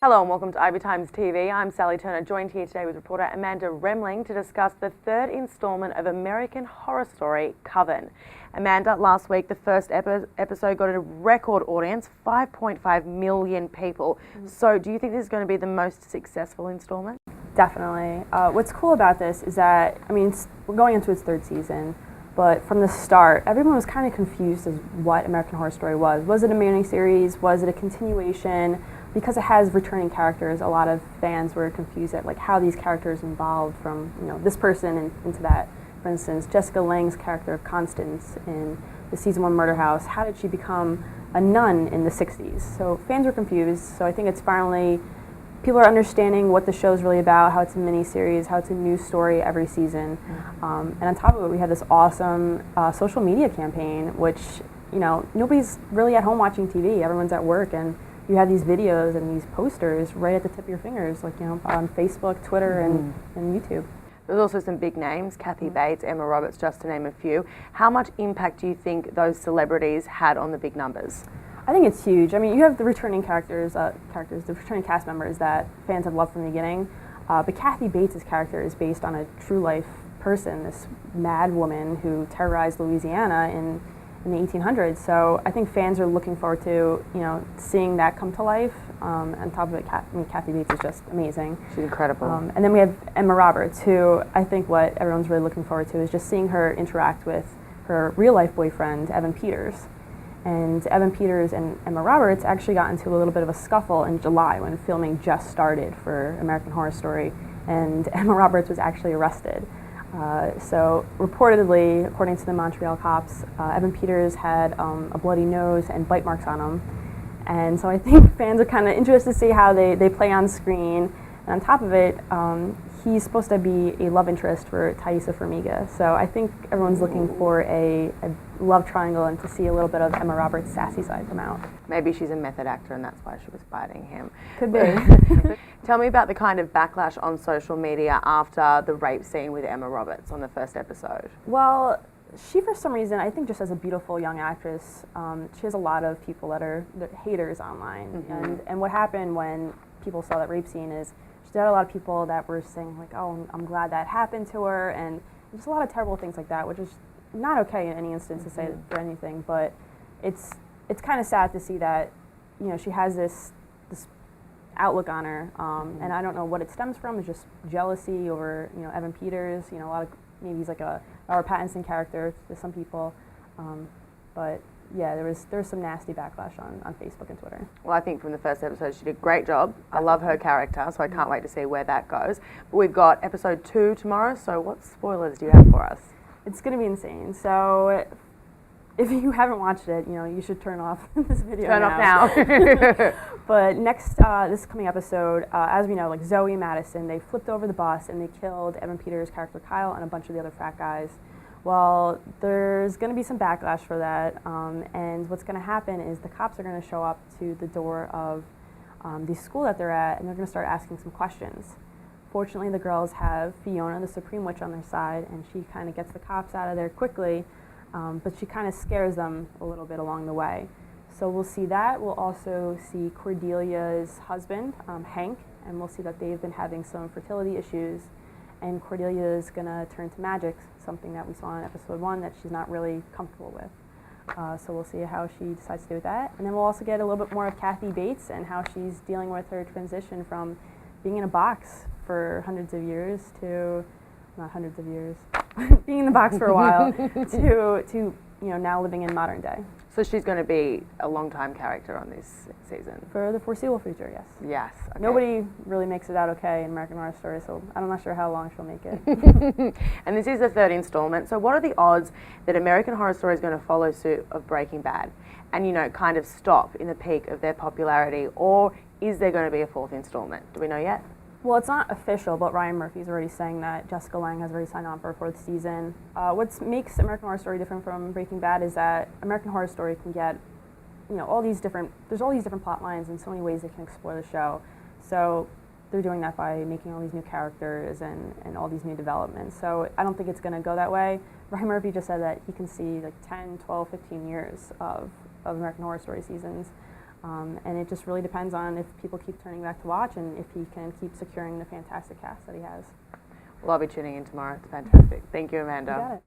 Hello and welcome to Ivy Times TV. I'm Sally Turner, joined here today with reporter Amanda Remling to discuss the third instalment of American Horror Story Coven. Amanda, last week the first episode got a record audience, 5.5 million people. So do you think this is going to be the most successful instalment? Definitely. What's cool about this is that, we're going into its third season, but from the start, everyone was kind of confused as what American Horror Story was. Was it a miniseries? Was it a continuation? Because it has returning characters, a lot of fans were confused at how these characters evolved from this person and into that. For instance, Jessica Lange's character of Constance in the season 1 Murder House, how did she become a nun in the 60s? So fans were confused, so I think it's finally, people are understanding what the show's really about, how it's a mini-series, how it's a new story every season. And on top of it, we have this awesome social media campaign, which, nobody's really at home watching TV, everyone's at work, and you have these videos and these posters right at the tip of your fingers, on Facebook, Twitter, and YouTube. There's also some big names, Kathy Bates, Emma Roberts, just to name a few. How much impact do you think those celebrities had on the big numbers? I think it's huge. You have the returning the returning cast members that fans have loved from the beginning, but Kathy Bates' character is based on a true life person, this mad woman who terrorized Louisiana in the 1800s. So I think fans are looking forward to seeing that come to life. On top of it, Kathy Bates is just amazing. She's incredible. And then we have Emma Roberts, who I think what everyone's really looking forward to is just seeing her interact with her real life boyfriend, Evan Peters. And Evan Peters and Emma Roberts actually got into a little bit of a scuffle in July when filming just started for American Horror Story, and Emma Roberts was actually arrested. So reportedly, according to the Montreal cops, Evan Peters had a bloody nose and bite marks on him. And so I think fans are kind of interested to see how they play on screen. And on top of it, he's supposed to be a love interest for Thaisa Farmiga. So I think everyone's looking for a love triangle and to see a little bit of Emma Roberts' sassy side come out. Maybe she's a method actor and that's why she was biting him. Could be. Tell me about the kind of backlash on social media after the rape scene with Emma Roberts on the first episode. Well, she, for some reason, I think just as a beautiful young actress, she has a lot of people that are haters online. And what happened when people saw that rape scene is she had a lot of people that were saying oh, I'm glad that happened to her, and just a lot of terrible things like that, which is not okay in any instance to say for anything, but it's kind of sad to see that, she has this outlook on her, and I don't know what it stems from. It's just jealousy over, Evan Peters, a lot of, maybe he's like a Robert Pattinson character to some people, but yeah, there was some nasty backlash on Facebook and Twitter. Well, I think from the first episode she did a great job. I love her character, so I can't wait to see where that goes. But we've got episode 2 tomorrow, so what spoilers do you have for us? It's going to be insane. So if you haven't watched it, you should turn off this video Turn off now. But next, this coming episode, as we know, Zoe and Madison, they flipped over the bus and they killed Evan Peters' character Kyle and a bunch of the other frat guys. Well, there's going to be some backlash for that, and what's going to happen is the cops are going to show up to the door of the school that they're at, and they're going to start asking some questions. Fortunately, the girls have Fiona, the Supreme Witch, on their side, and she kind of gets the cops out of there quickly, but she kind of scares them a little bit along the way. So we'll see that. We'll also see Cordelia's husband, Hank, and we'll see that they've been having some fertility issues, and Cordelia is going to turn to magic, something that we saw in episode 1 that she's not really comfortable with. So we'll see how she decides to do with that. And then we'll also get a little bit more of Kathy Bates and how she's dealing with her transition from being in a box for hundreds of years to, not hundreds of years, being in the box for a while to now living in modern day. So she's going to be a long-time character on this season? For the foreseeable future, yes. Yes. Okay. Nobody really makes it out okay in American Horror Story, so I'm not sure how long she'll make it. And this is the third installment, so what are the odds that American Horror Story is going to follow suit of Breaking Bad and, kind of stop in the peak of their popularity, or is there going to be a fourth installment? Do we know yet? Well, it's not official, but Ryan Murphy's already saying that Jessica Lange has already signed on for a 4th season. What makes American Horror Story different from Breaking Bad is that American Horror Story can get, there's all these different plot lines and so many ways they can explore the show. So they're doing that by making all these new characters and all these new developments. So I don't think it's going to go that way. Ryan Murphy just said that he can see 10, 12, 15 years of American Horror Story seasons. And it just really depends on if people keep turning back to watch and if he can keep securing the fantastic cast that he has. Well, I'll be tuning in tomorrow. It's fantastic. Thank you, Amanda. You got it.